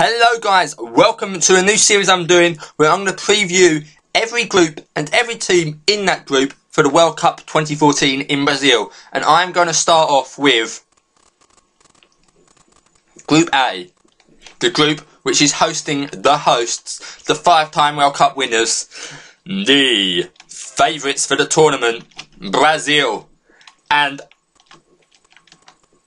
Hello guys, welcome to a new series I'm doing where I'm going to preview every group and every team in that group for the World Cup 2014 in Brazil. And I'm going to start off with Group A, the group which is hosting the hosts, the 5-time World Cup winners, the favourites for the tournament, Brazil. And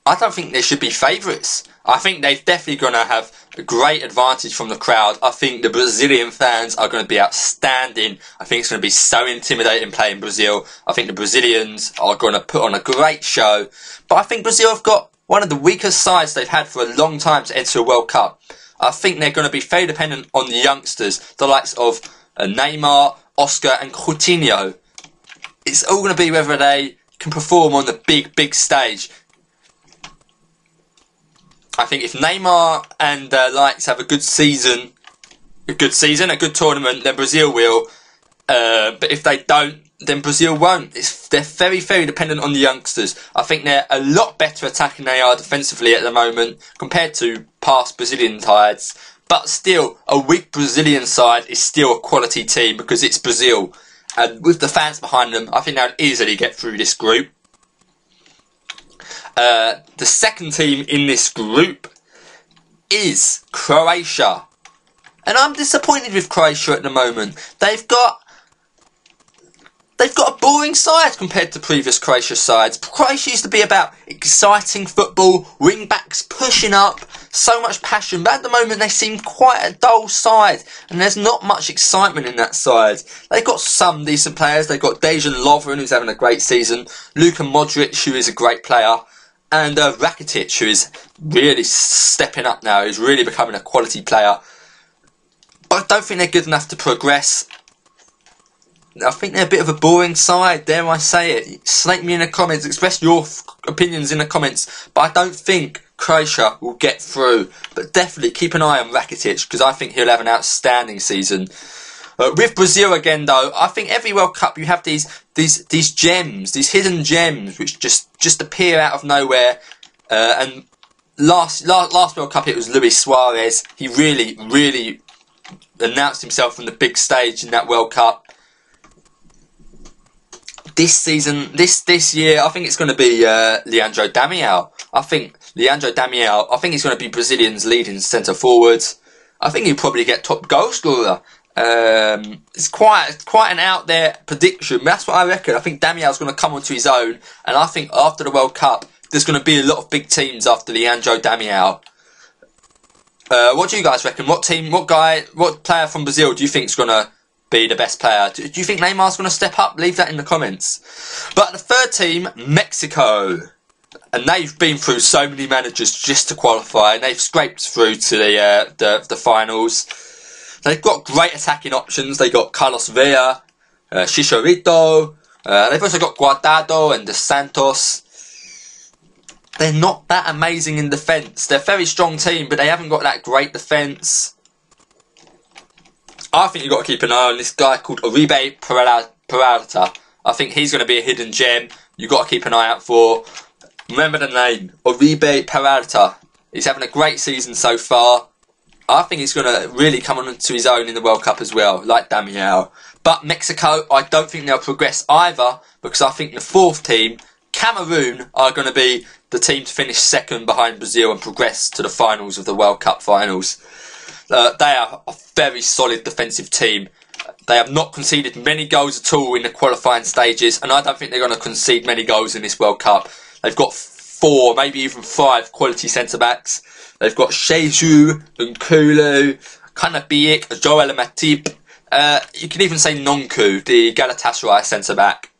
I don't think they should be favourites. I think they're definitely going to have a great advantage from the crowd. I think the Brazilian fans are going to be outstanding. I think it's going to be so intimidating playing Brazil. I think the Brazilians are going to put on a great show. But I think Brazil have got one of the weakest sides they've had for a long time to enter a World Cup. I think they're going to be very dependent on the youngsters, the likes of Neymar, Oscar and Coutinho. It's all going to be whether they can perform on the big stage. I think if Neymar and likes have a good season, a good tournament, then Brazil will. But if they don't, then Brazil won't. They're very dependent on the youngsters. I think they're a lot better attacking than they are defensively at the moment compared to past Brazilian sides. But still, a weak Brazilian side is still a quality team because it's Brazil. And with the fans behind them, I think they'll easily get through this group. The second team in this group is Croatia. And I'm disappointed with Croatia at the moment. They've got a boring side compared to previous Croatia sides. Croatia used to be about exciting football, wing backs pushing up, so much passion. But at the moment they seem quite a dull side. And there's not much excitement in that side. They've got some decent players. They've got Dejan Lovren, who's having a great season. Luka Modric, who is a great player. And Rakitic, who is really stepping up now, who's really becoming a quality player. But I don't think they're good enough to progress. I think they're a bit of a boring side, dare I say it. Slate me in the comments, express your opinions in the comments. But I don't think Croatia will get through. But definitely keep an eye on Rakitic, because I think he'll have an outstanding season. With Brazil again though, I think every World Cup you have these gems, these hidden gems which just appear out of nowhere. And last World Cup it was Luis Suarez. He really announced himself on the big stage in that World Cup. This season, this year, I think it's going to be Leandro Damião. I think he's going to be Brazilian's leading centre forwards. I think he'll probably get top goal scorer. It's quite an out there prediction. That's what I reckon. I think Damião's going to come onto his own, and I think after the World Cup, there's going to be a lot of big teams after Leandro Damião. What do you guys reckon? What player from Brazil do you think is going to be the best player? Do you think Neymar's going to step up? Leave that in the comments. But the third team, Mexico. And they've been through so many managers just to qualify, and they've scraped through to the finals. They've got great attacking options. They've got Carlos Vela, Chicharito. They've also got Guardado and Dos Santos. They're not that amazing in defence. They're a very strong team, but they haven't got that great defence. I think you've got to keep an eye on this guy called Oribe Peralta. I think he's going to be a hidden gem you've got to keep an eye out for. Remember the name, Oribe Peralta. He's having a great season so far. I think he's going to really come on to his own in the World Cup as well, like Damião. But Mexico, I don't think they'll progress either, because I think the fourth team, Cameroon, are going to be the team to finish second behind Brazil and progress to the finals of the World Cup finals. They are a very solid defensive team. They have not conceded many goals at all in the qualifying stages, and I don't think they're going to concede many goals in this World Cup. They've got 4, maybe even 5 quality centre-backs. They've got Sheju, Nkulu, Kanabiik, Joel Matip. You can even say Nonku, the Galatasaray centre-back.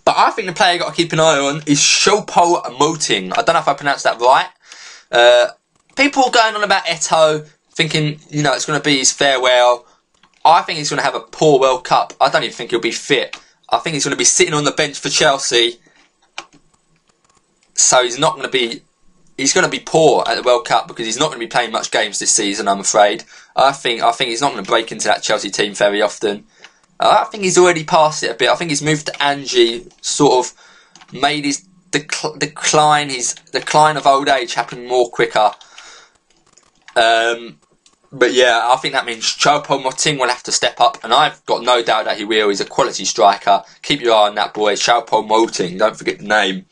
But I think the player you've got to keep an eye on is choupo-moting. I don't know if I pronounced that right. People going on about Eto'o, thinking, it's going to be his farewell. I think he's going to have a poor World Cup. I don't even think he'll be fit. I think he's going to be sitting on the bench for Chelsea. So he's not going to be... He's going to be poor at the World Cup because he's not going to be playing much games this season, I'm afraid. I think he's not going to break into that Chelsea team very often. I think he's already passed it a bit. I think he's moved to Angie, sort of made his decline of old age happen more quicker. But yeah, I think that means Choupo-Moting will have to step up, and I've got no doubt that he will. He's a quality striker. Keep your eye on that boy, Choupo-Moting. Don't forget the name.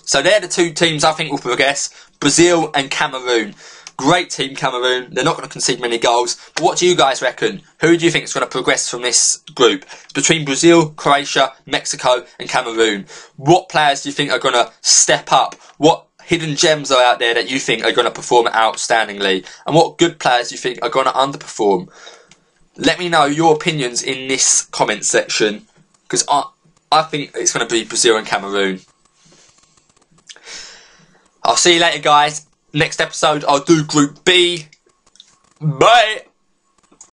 So they're the two teams I think will progress, Brazil and Cameroon. Great team, Cameroon. They're not going to concede many goals. But what do you guys reckon? Who do you think is going to progress from this group? Between Brazil, Croatia, Mexico and Cameroon. What players do you think are going to step up? What hidden gems are out there that you think are going to perform outstandingly? And what good players do you think are going to underperform? Let me know your opinions in this comment section, because I think it's going to be Brazil and Cameroon. I'll see you later, guys. Next episode, I'll do Group B. Bye!